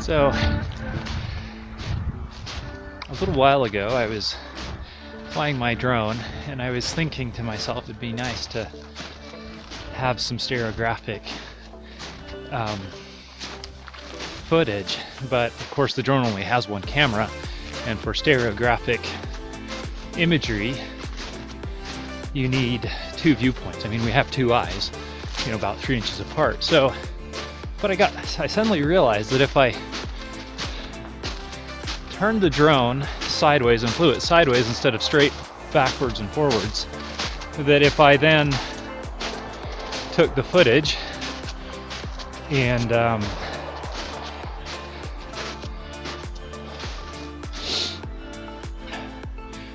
So, a little while ago I was flying my drone and I was thinking to myself it'd be nice to have some stereographic footage, but of course the drone only has one camera, and for stereographic imagery you need two viewpoints. I mean, we have two eyes, about 3 inches apart. So, but I suddenly realized that if I turned the drone sideways and flew it sideways instead of straight backwards and forwards, that if I then took the footage and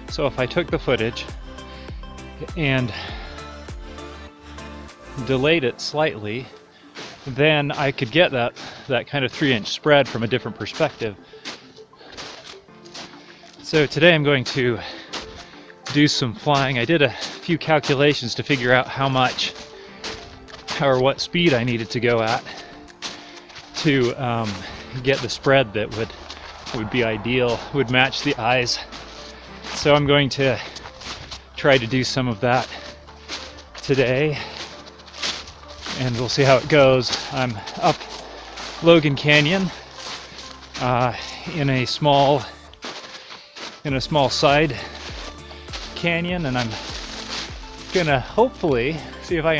so if I took the footage and delayed it slightly, then I could get that kind of 3-inch spread from a different perspective. So today I'm going to do some flying. I did a few calculations to figure out how much or what speed I needed to go at to get the spread that would be ideal, would match the eyes. So I'm going to try to do some of that today, and we'll see how it goes. I'm up Logan Canyon in a small side canyon, and I'm gonna hopefully see if I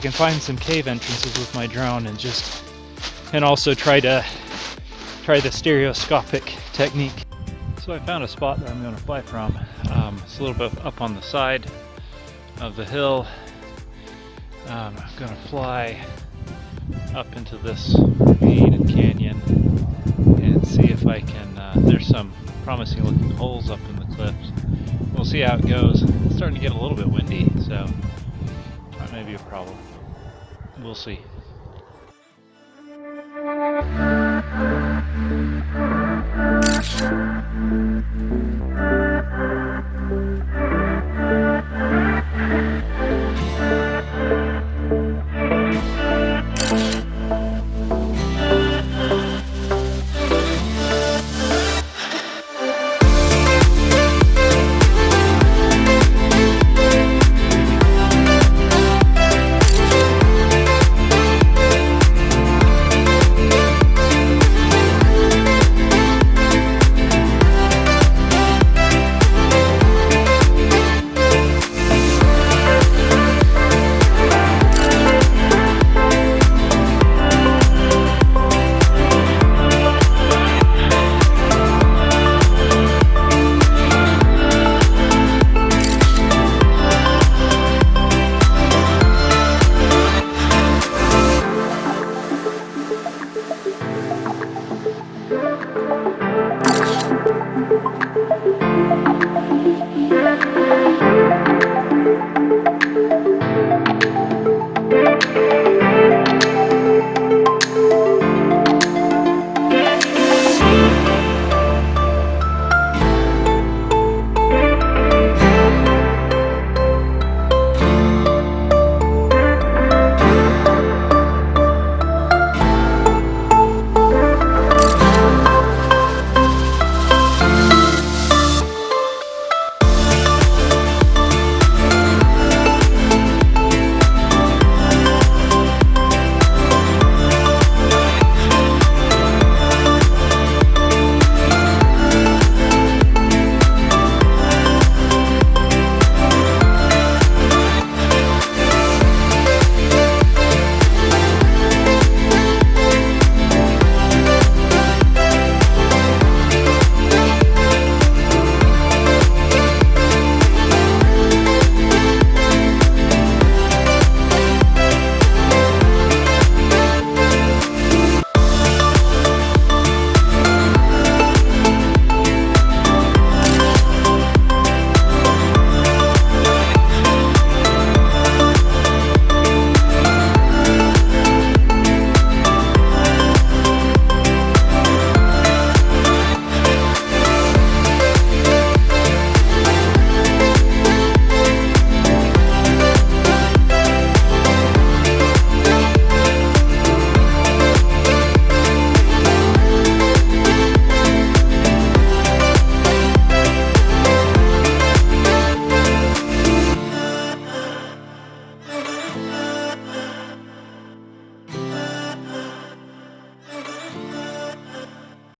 can find some cave entrances with my drone, and also try the stereoscopic technique. So I found a spot that I'm going to fly from. It's a little bit up on the side of the hill. I'm going to fly up into this ravine and canyon and see if I can, there's some promising looking holes up in the cliffs. We'll see how it goes. It's starting to get a little bit windy, so that may be a problem. We'll see.